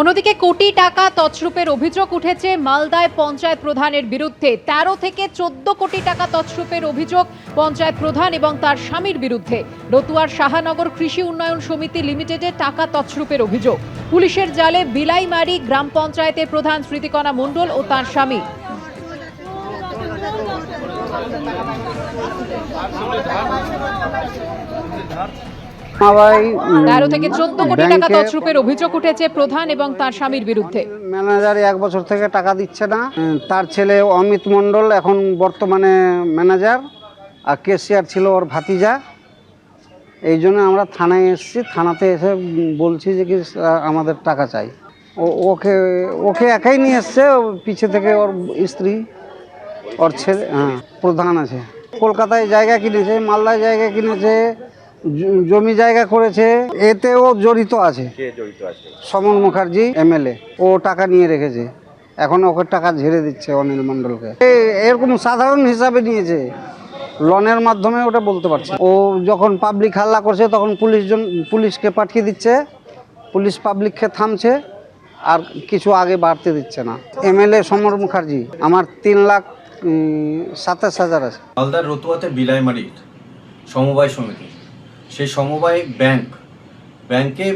অন্যদিকে কোটি টাকা তছরূপের অভিযোগ উঠেছে মালদায় পঞ্চায়েত প্রধানের বিরুদ্ধে। ১৩ থেকে ১৪ কোটি টাকা তছরূপের অভিযোগ পঞ্চায়েত প্রধান এবং তার স্বামীর বিরুদ্ধে। রতুয়ার শাহানগর কৃষি উন্নয়ন সমিতি লিমিটেডে টাকা তছরূপের অভিযোগ। পুলিশের জালে বিলাইমারি গ্রাম পঞ্চায়েতের প্রধান স্মৃতিকণা মণ্ডল ও তার স্বামী। ১৩ থেকে ১৪ কোটি টাকা তছরূপের অভিযোগ উঠেছে প্রধান এবং তার স্বামীর বিরুদ্ধে। ম্যানেজার ১ বছর থেকে টাকা দিচ্ছে না। তার ছেলে অমিত মণ্ডল এখন বর্তমানে ম্যানেজার, আর কেশিয়ার ছিল ওর ভাতিজা। এই জন্য আমরা থানায় এসেছি। থানাতে এসে বলছি যে কি আমাদের টাকা চাই। ওকে একাই নিয়ে এসছে, পিছে থেকে ওর স্ত্রী, ওর ছেলে, প্রধান আছে। কলকাতায় জায়গা কিনেছে, মালদায় জায়গা কিনেছে, জমি জায়গা করেছে। এতেও জড়িত আছে। সমন মুখার্জি এমএলএ, ও টাকা নিয়ে রেখেছে। এখন ওকে টাকা ঝেড়ে দিচ্ছে অনিল মণ্ডলকে। এরকম সাধারণ হিসাবে নিয়েছে, লোনের মাধ্যমে ওটা বলতে পারছে। ও যখন পাবলিক হাল্লা করছে তখন পুলিশকে পাঠিয়ে দিচ্ছে, পুলিশ পাবলিককে থামছে, আর কিছু আগে বাড়তে দিচ্ছে না। এমএলএ সমর মুখার্জি আমার ৩,২৭,০০০ আছে। মালদার রতুয়াতে বিলাইমারির সমবায় সমিতি, সেই সমবায় ব্যাংকে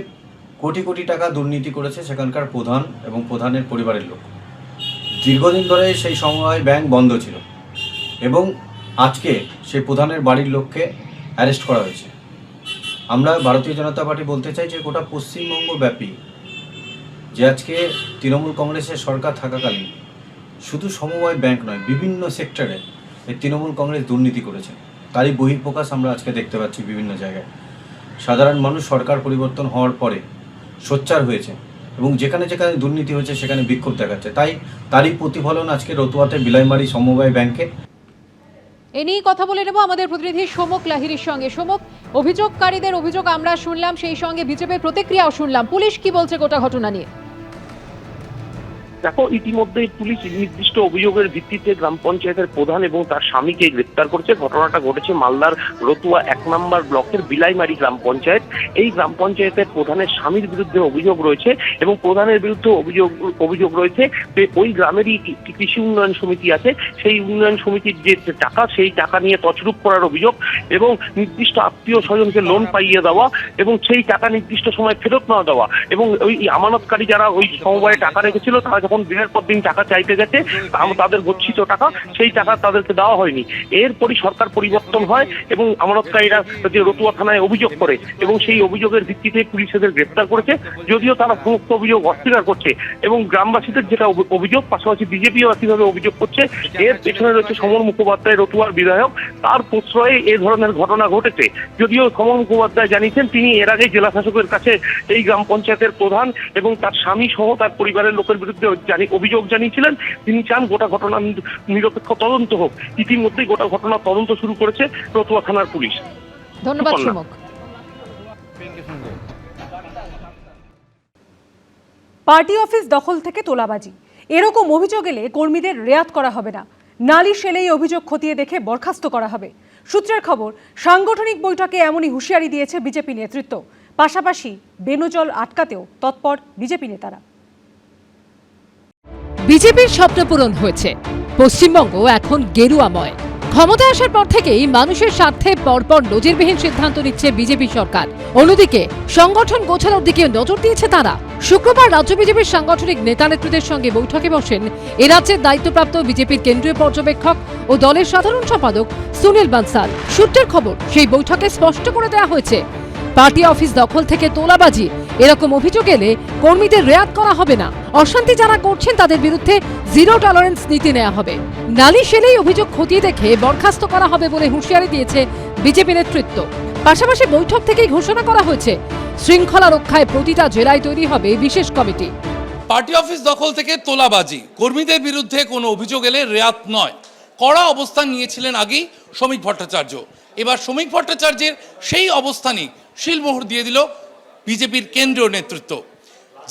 কোটি কোটি টাকা দুর্নীতি করেছে সেখানকার প্রধান এবং প্রধানের পরিবারের লোক। দীর্ঘদিন ধরে সেই সমবায় ব্যাংক বন্ধ ছিল এবং আজকে সেই প্রধানের বাড়ির লোককে অ্যারেস্ট করা হয়েছে। আমরা ভারতীয় জনতা পার্টি বলতে চাই যে গোটা পশ্চিমবঙ্গ ব্যাপী যে আজকে তৃণমূল কংগ্রেসের সরকার থাকাকালীন শুধু সমবায় ব্যাংক নয়, বিভিন্ন সেক্টরে এই তৃণমূল কংগ্রেস দুর্নীতি করেছে। তারই বহিঃপ্রকাশ আমরা আজকে দেখতে পাচ্ছি বিভিন্ন জায়গায়। সাধারণ মানুষ সরকার পরিবর্তন হওয়ার পরে সোচ্চার হয়েছে এবং যেখানে যেখানে দুর্নীতি হয়েছে সেখানে বিক্ষোভ দেখাচ্ছে। তারই প্রতিফলন আজকে রতুয়াতে বিলাইমারি সমবায় ব্যাংকে। এ নিয়ে কথা বলে নেব আমাদের প্রতিনিধি সোমক লাহিড়ীর সঙ্গে। সোমক, অভিযোগকারীদের অভিযোগ আমরা শুনলাম, সেই সঙ্গে বিজেপির প্রতিক্রিয়াও শুনলাম। পুলিশ কি বলছে গোটা ঘটনা নিয়ে? দেখো, ইতিমধ্যে পুলিশ নির্দিষ্ট অভিযোগের ভিত্তিতে গ্রাম পঞ্চায়েতের প্রধান এবং তার স্বামীকে গ্রেপ্তার করেছে। ঘটনাটা ঘটেছে মালদার রতুয়া ১ নম্বর ব্লকের বিলাইমারি গ্রাম পঞ্চায়েত। এই গ্রাম পঞ্চায়েতের প্রধানের স্বামীর বিরুদ্ধে অভিযোগ রয়েছে এবং প্রধানের বিরুদ্ধে অভিযোগ রয়েছে যে ওই গ্রামেরই কৃষি উন্নয়ন সমিতি আছে, সেই উন্নয়ন সমিতির যে টাকা, সেই টাকা নিয়ে তছরূপ করার অভিযোগ এবং নির্দিষ্ট আত্মীয় স্বজনকে লোন পাইয়ে দেওয়া এবং সেই টাকা নির্দিষ্ট সময় ফেরত না দেওয়া এবং ওই আমানতকারী যারা ওই সমবায়ে টাকা রেখেছিল তারা যখন দিনের পর দিন টাকা চাইতে গেছে, তাদের গচ্ছিত টাকা, সেই টাকা তাদেরকে দেওয়া হয়নি। এরপরই সরকার পরিবর্তন হয় এবং আমানতকারীরা যে রতুয়া থানায় অভিযোগ করে এবং সেই অভিযোগের ভিত্তিতে পুলিশ এদের গ্রেপ্তার করেছে। যদিও তারা সমস্ত অভিযোগ অস্বীকার করছে এবং গ্রামবাসীদের যেটা অভিযোগ, পাশাপাশি বিজেপিও একইভাবে অভিযোগ করছে। এর পেছনে রয়েছে সমর মুখোপাধ্যায়, রতুয়ার বিধায়ক, তার প্রশ্রয়ে এ ধরনের ঘটনা ঘটেছে। যদিও সমর মুখোপাধ্যায় জানিয়েছেন তিনি এর আগে জেলা শাসকের কাছে এই গ্রাম পঞ্চায়েতের প্রধান এবং তার স্বামী সহ তার পরিবারের লোকের বিরুদ্ধে অভিযোগ জানিয়েছিলেন। তিনি চান গোটা ঘটনা নিরপেক্ষ তদন্ত হোক। ইতিমধ্যেই গোটা ঘটনা তদন্ত শুরু করেছে রতুয়া থানার পুলিশ। ধন্যবাদ সোমক। পার্টি অফিস দখল থেকে তোলাবাজি, এরকম অভিযোগ এলে কর্মীদের রেয়াত করা হবে না। নালিশ এলেই অভিযোগ খতিয়ে দেখে বরখাস্ত করা হবে। সূত্রের খবর, সাংগঠনিক বৈঠকে এমনই হুঁশিয়ারি দিয়েছে বিজেপি নেতৃত্ব। পাশাপাশি বেনজল আটকাতেও তৎপর বিজেপি নেতারা। বিজেপির স্বপ্ন পূরণ হয়েছে, পশ্চিমবঙ্গ এখন গেরুয়াময়। ক্ষমতায় আসার পর থেকেই মানুষের স্বার্থে পরপর নজিরবিহীন সিদ্ধান্ত নিচ্ছে বিজেপি সরকার। অন্যদিকে সংগঠন গোছানোর দিকে নজর দিয়েছে তারা। শুক্রবার রাজ্য বিজেপির সাংগঠনিক নেতা নেতৃত্বের সঙ্গে বৈঠকে বসেন এ রাজ্যের দায়িত্বপ্রাপ্ত বিজেপির কেন্দ্রীয় পর্যবেক্ষক ও দলের সাধারণ সম্পাদক সুনীল বানসাল। সূত্রের খবর, সেই বৈঠকে স্পষ্ট করে দেওয়া হয়েছে পার্টি অফিস দখল থেকে তোলাবাজি এরকম অভিযোগ এলে কর্মীদের রেয়াত করা হবে না। অশান্তি যারা করছেন তাদের বিরুদ্ধে জিরো টলারেন্স নীতি নেওয়া হবে। নালিশ এলেই অভিযোগ খতিয়ে দেখে বরখাস্ত করা হবে বলে হুঁশিয়ারি দিয়েছে বিজেপি নেতৃত্ব। পাশাপাশি বৈঠক থেকেই ঘোষণা করা হয়েছে শৃঙ্খলা রক্ষায় প্রতিটা জেলায় তৈরি হবে বিশেষ কমিটি। পার্টি অফিস দখল থেকে তোলাবাজি, কর্মীদের বিরুদ্ধে কোনো অভিযোগ এলে রেয়াত নয়, কড়া অবস্থান নিয়েছিলেন আগেই শ্রমিক ভট্টাচার্য। এবার শ্রমিক ভট্টাচার্যের সেই অবস্থানই শিলমোহর দিয়ে দিল বিজেপির কেন্দ্রীয় নেতৃত্ব।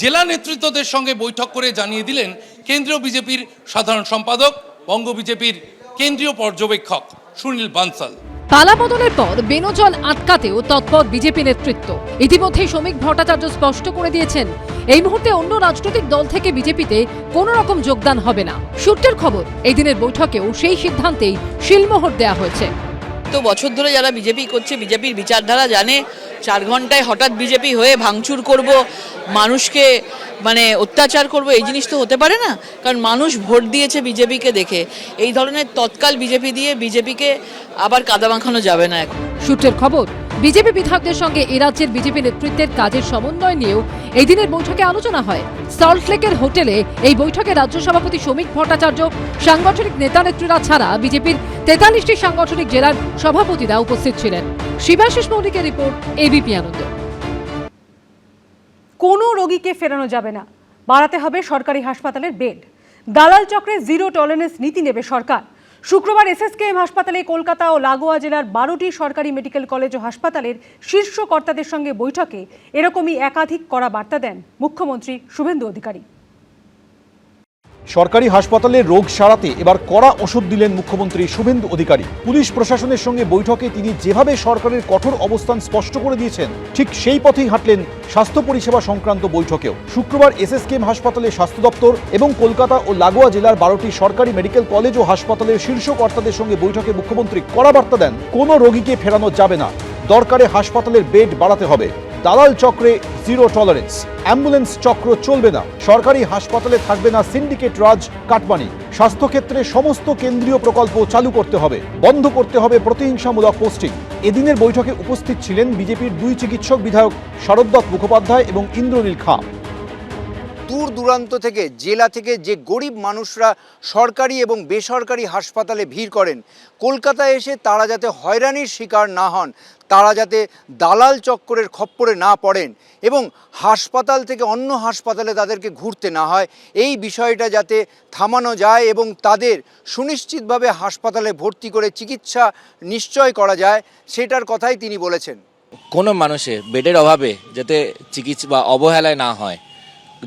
জেলা নেতৃত্বদের সঙ্গে বৈঠক করে জানিয়ে দিলেন কেন্দ্রীয় বিজেপির সাধারণ সম্পাদক, বঙ্গ বিজেপির কেন্দ্রীয় পর্যবেক্ষক সুনীল বানসাল। পালাবদলের পর বেনজল আটকাতেও তৎপর বিজেপি নেতৃত্ব। ইতিমধ্যেই শ্রমিক ভট্টাচার্য স্পষ্ট করে দিয়েছেন, এই মুহূর্তে অন্য রাজনৈতিক দল থেকে বিজেপিতে কোনো রকম যোগদান হবে না। সূত্রের খবর, এই দিনের বৈঠকেও সেই সিদ্ধান্তেই শিলমোহর দেওয়া হয়েছে। তো বছর ধরে যারা বিজেপি করছে, বিজেপির বিচারধারা জানে, 4 ঘন্টায় হঠাৎ বিজেপি হয়ে ভাঙচুর করব, মানুষকে অত্যাচার করব, এই জিনিস তো হতে পারে না। কারণ মানুষ ভোট দিয়েছে বিজেপিকে দেখে। এই ধরনের তৎকাল বিজেপি দিয়ে বিজেপিকে আবার কাদা মাখানো যাবে না এখন। সূত্রের খবর, বিজেপি বিধায়কদের সঙ্গে এ রাজ্যের বিজেপি নেতৃত্বের কাজের সমন্বয় নিয়েও এই দিনের বৈঠকে আলোচনা হয়। সল্টলেকের হোটেলে এই বৈঠকে রাজ্য সভাপতি শ্রমিক ভট্টাচার্য, সাংগঠনিক নেতা নেত্রীরা ছাড়া বিজেপির 43টি সাংগঠনিক জেলার সভাপতিরা উপস্থিত ছিলেন। শিবাশিস মৌলিকের রিপোর্ট, এবিপি আনন্দ। কোনো রোগীকে ফেরানো যাবে না, বাড়াতে হবে সরকারি হাসপাতালের বেড। দালাল চক্রে জিরো টলারেন্স নীতি নেবে সরকার। শুক্রবার এসএসকেএম হাসপাতালে কলকাতা ও লাগোয়া জেলার 12টি সরকারি মেডিকেল কলেজ ও হাসপাতালের শীর্ষ কর্তাদের সঙ্গে বৈঠকে এরকমই একাধিক কড়া বার্তা দেন মুখ্যমন্ত্রী শুভেন্দু অধিকারী। সরকারি হাসপাতালে রোগ সারাতে এবার কড়া ওষুধ দিলেন মুখ্যমন্ত্রী শুভেন্দু অধিকারী। পুলিশ প্রশাসনের সঙ্গে বৈঠকে তিনি যেভাবে সরকারের কঠোর অবস্থান স্পষ্ট করে দিয়েছেন, ঠিক সেই পথেই হাঁটলেন স্বাস্থ্য পরিষেবা সংক্রান্ত বৈঠকেও। শুক্রবার এসএসকেএম হাসপাতালে স্বাস্থ্য দপ্তর এবং কলকাতা ও লাগোয়া জেলার 12টি সরকারি মেডিকেল কলেজ ও হাসপাতালের শীর্ষ কর্তাদের সঙ্গে বৈঠকে মুখ্যমন্ত্রী কড়া বার্তা দেন, কোনো রোগীকে ফেরানো যাবে না, দরকারে হাসপাতালের বেড বাড়াতে হবে। দালাল চক্রে জিরো টলারেন্স, অ্যাম্বুলেন্স চক্র চলবে না, সরকারি হাসপাতালে থাকবে না সিন্ডিকেট রাজ কাটমানি, স্বাস্থ্যক্ষেত্রে সমস্ত কেন্দ্রীয় প্রকল্প চালু করতে হবে, বন্ধ করতে হবে প্রতিহিংসামূলক পোস্টিং। এদিনের বৈঠকে উপস্থিত ছিলেন বিজেপির 2 চিকিৎসক বিধায়ক শরদ্দত্ত মুখোপাধ্যায় এবং ইন্দ্রনীল খাঁ। দূর দূরান্ত থেকে, জেলা থেকে যে গরিব মানুষরা সরকারি এবং বেসরকারি হাসপাতালে ভিড় করেন, কলকাতায় এসে তারা যাতে হয়রানির শিকার না হন, তারা যাতে দালাল চক্করের খপ্পরে না পড়েন এবং হাসপাতাল থেকে অন্য হাসপাতালে তাদেরকে ঘুরতে না হয়, এই বিষয়টা যাতে থামানো যায় এবং তাদের সুনিশ্চিতভাবে হাসপাতালে ভর্তি করে চিকিৎসা নিশ্চয় করা যায়, সেটার কথাই তিনি বলেছেন। কোনো মানুষের বেডের অভাবে যাতে চিকিৎসা বা অবহেলায় না হয়,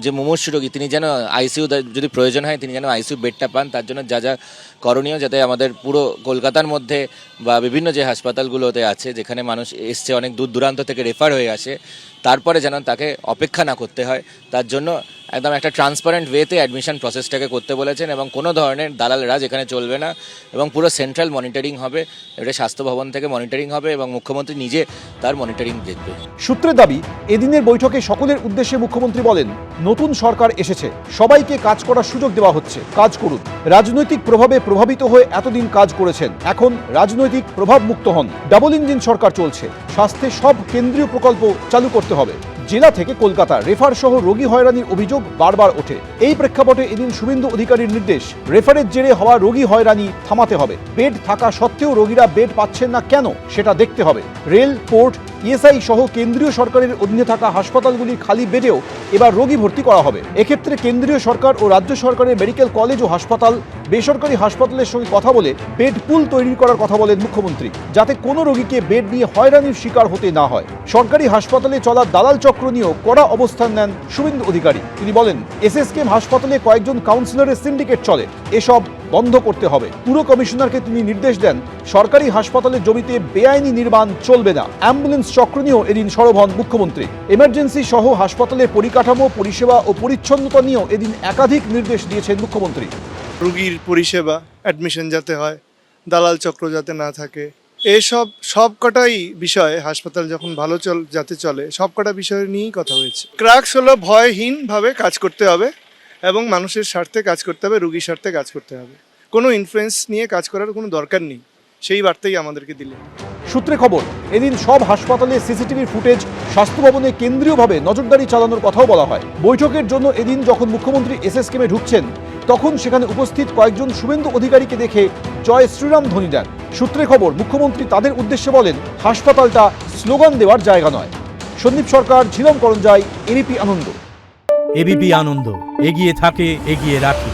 যে মুমূর্ষু রোগী তিনি যেন আইসিইউ যদি প্রয়োজন হয় তিনি যেন আইসিইউ বেডটা পান, তার জন্য যা যা করণীয়, যাতে আমাদের পুরো কলকাতার মধ্যে বা বিভিন্ন যে হাসপাতালগুলোতে আছে যেখানে মানুষ এসছে অনেক দূর দূরান্ত থেকে রেফার হয়ে আসে, তারপরে যেন তাকে অপেক্ষা না করতে হয়, তার জন্য একদম একটা ট্রান্সপারেন্ট ওয়েতে অ্যাডমিশন প্রসেসটাকে করতে বলেছেন এবং কোনো ধরনের দালাল রাজ এখানে চলবে না এবং পুরো সেন্ট্রাল মনিটরিং হবে, এটা স্বাস্থ্য ভবন থেকে মনিটরিং হবে এবং মুখ্যমন্ত্রী নিজে তার মনিটরিং দেখবে। সূত্রের দাবি, এদিনের বৈঠকে সকলের উদ্দেশ্যে মুখ্যমন্ত্রী বলেন, নতুন সরকার এসেছে, সবাইকে কাজ করার সুযোগ দেওয়া হচ্ছে, কাজ করুন। রাজনৈতিক প্রভাবে প্রভাবিত হয়ে এতদিন কাজ করেছেন, এখন রাজনৈতিক প্রভাব মুক্ত হন। ডাবল ইঞ্জিন সরকার চলছে, স্বাস্থ্যে সব কেন্দ্রীয় প্রকল্প চালু করতে হবে। জেলা থেকে কলকাতা রেফার সহ রোগী হয়রানির অভিযোগ বারবার ওঠে। এই প্রেক্ষাপটে এদিন শুভেন্দু অধিকারীর নির্দেশ, রেফারের জেরে হওয়া রোগী হয়রানি থামাতে হবে। বেড থাকা সত্ত্বেও রোগীরা বেড পাচ্ছেন না কেন, সেটা দেখতে হবে। রেল, পোর্ট, ইএসআই সহ কেন্দ্রীয় সরকারের অধীনে থাকা হাসপাতালগুলি খালি বেডেও এবার রোগী ভর্তি করা হবে। এক্ষেত্রে কেন্দ্রীয় সরকার ও রাজ্য সরকারের মেডিকেল কলেজ ও হাসপাতাল, বেসরকারি হাসপাতালের সঙ্গে কথা বলে বেড পুল তৈরি করার কথা বলেন মুখ্যমন্ত্রী, যাতে কোনো রোগীকে বেড নিয়ে হয়রানির শিকার হতে না হয়। সরকারি হাসপাতালে চলা দালাল চক্র নিয়েও কড়া অবস্থান নেন শুভেন্দু অধিকারী। তিনি বলেন, এসএসকেএম হাসপাতালে কয়েকজন কাউন্সিলরের সিন্ডিকেট চলে, এসব বন্ধ করতে হবে। পুরো কমিশনারকে তিনি নির্দেশ দেন, সরকারি হাসপাতালের জমিতে বেআইনি নির্মাণ চলবে না। অ্যাম্বুলেন্স চক্র নিয়েও এদিন সরব হন মুখ্যমন্ত্রী। এমার্জেন্সি সহ হাসপাতালের পরিকাঠামো, পরিষেবা ও পরিচ্ছন্নতা নিয়েও এদিন একাধিক নির্দেশ দিয়েছেন মুখ্যমন্ত্রী। রোগীর পরিষেবা, অ্যাডমিশন যাতে হয়, দালাল চক্র যাতে না থাকে, এসব সবকটাই বিষয়ে হাসপাতাল যখন ভালো যাতে চলে, সবকটা বিষয় নিয়েই কথা হয়েছে। ক্রাক্স হলো ভয়হীনভাবে কাজ করতে হবে এবং মানুষের স্বার্থে কাজ করতে হবে, রোগীর স্বার্থে কাজ করতে হবে। কোনো ইনফ্লুয়েন্স নিয়ে কাজ করার কোনো দরকার নেই, সেই বার্তাই আমাদেরকে দিলেন। সূত্রে খবর, এদিন সব হাসপাতালে সিসিটিভির ফুটেজ, স্বাস্থ্য ভবনে কেন্দ্রীয়ভাবে নজরদারি চালানোর কথাও বলা হয়। বৈঠকের জন্য এদিন যখন মুখ্যমন্ত্রী এসএসকেএমে ঢুকছেন, তখন সেখানে উপস্থিত কয়েকজন শুভেন্দু অধিকারীকে দেখে জয় শ্রীরাম ধ্বনি দেন। সূত্রে খবর, মুখ্যমন্ত্রী তাদের উদ্দেশ্যে বলেন, হাসপাতালটা স্লোগান দেওয়ার জায়গা নয়। সন্দীপ সরকার, ঝিলম করঞ্জাই, এবিপি আনন্দ। এবিপি আনন্দ, এগিয়ে থাকে, এগিয়ে রাখে।